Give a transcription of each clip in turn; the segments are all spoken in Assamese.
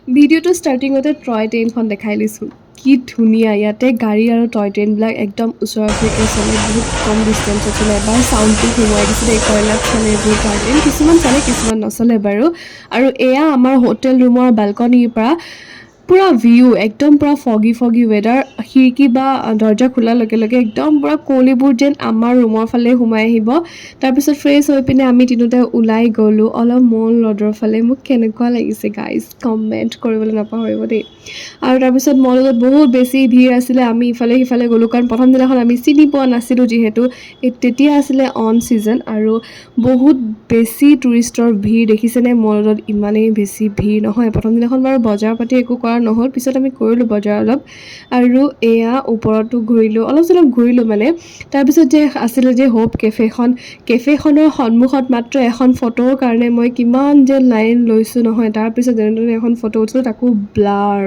ভিডিঅ'টো ষ্টাৰ্টিঙতে টয় ট্ৰেইনখন দেখাই লৈছোঁ কি ধুনীয়া ইয়াতে গাড়ী আৰু টয় ট্ৰেইনবিলাক একদম ওচৰা ওচৰিকৈ চলে বহুত কম ডিষ্টেঞ্চত চলে এবাৰ চাউণ্ডটো সোমোৱাই দিছিলে কয়লাত চলে এইবোৰ গাৰ্ডেন কিছুমান চলে কিছুমান নচলে বাৰু আৰু এয়া আমাৰ হোটেল ৰুমৰ বালকনিৰ পৰা পুৰা ভিউ একদম পুৰা ফগি ৱেডাৰ খিৰিকী বা দৰ্জা খোলাৰ লগে লগে একদম পুৰা কুঁৱলীবোৰ যেন আমাৰ ৰুমৰ ফালে সোমাই আহিব তাৰপিছত ফ্ৰেছ হৈ পিনে আমি তিনিওটা ওলাই গ'লোঁ অলপ মল ৰ'ডৰ ফালে মোক কেনেকুৱা লাগিছে গাইজ কমেণ্ট কৰিবলৈ নাপাহৰিব দেই আৰু তাৰপিছত মলত বহুত বেছি ভিৰ আছিলে আমি ইফালে সিফালে গ'লোঁ কাৰণ প্ৰথম দিনাখন আমি চিনি পোৱা নাছিলোঁ যিহেতু তেতিয়া আছিলে অন ছিজন আৰু বহুত বেছি টুৰিষ্টৰ ভিৰ দেখিছেনে মলত ইমানেই বেছি ভিৰ নহয় প্ৰথম দিনাখন বাৰু বজাৰ পাতি একো কৰা নহ'ল পিছত আমি কৰিলোঁ বজাৰ অলপ আৰু এয়া ওপৰতো ঘূৰিলোঁ অলপ চলপ ঘূৰিলোঁ মানে তাৰপিছত যে আছিলে যে হোপ কেফেখনৰ সন্মুখত মাত্ৰ এখন ফটোৰ কাৰণে মই কিমান যে লাইন লৈছোঁ নহয় তাৰপিছত যেনে তেনে এখন ফটো উঠিলোঁ তাকো ব্লাৰ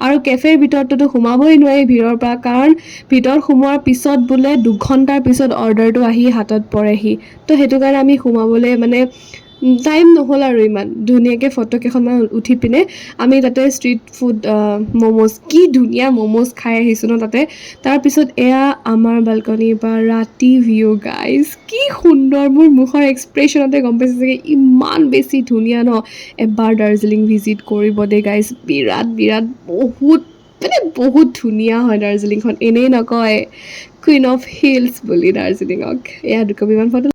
আৰু কেফেৰ ভিতৰততো সোমাবই নোৱাৰি ভিৰৰ পৰা কাৰণ ভিতৰত সোমোৱাৰ পিছত বোলে 2 ঘণ্টাৰ পিছত অৰ্ডাৰটো আহি হাতত পৰেহি তো সেইটো কাৰণে আমি সোমাবলৈ মানে টাইম নহ'ল আৰু ইমান ধুনীয়াকৈ ফটো কেইখনমান উঠি পিনে আমি তাতে ষ্ট্ৰীট ফুড ম'ম'জ কি ধুনীয়া ম'ম'জ খাই আহিছোঁ ন তাতে তাৰপিছত এয়া আমাৰ বালকনিৰ পৰা ৰাতি ভিউ গাইজ কি সুন্দৰ মোৰ মুখৰ এক্সপ্ৰেশ্যনতে গম পাইছে চাগে ইমান বেছি ধুনীয়া ন এবাৰ দাৰ্জিলিং ভিজিট কৰিব দেই গাইজ বিৰাট বহুত মানে বহুত ধুনীয়া হয় দাৰ্জিলিংখন এনেই নকয় কুইন অফ হিলছ বুলি দাৰ্জিলিঙক এয়া দুকপিমান ফটো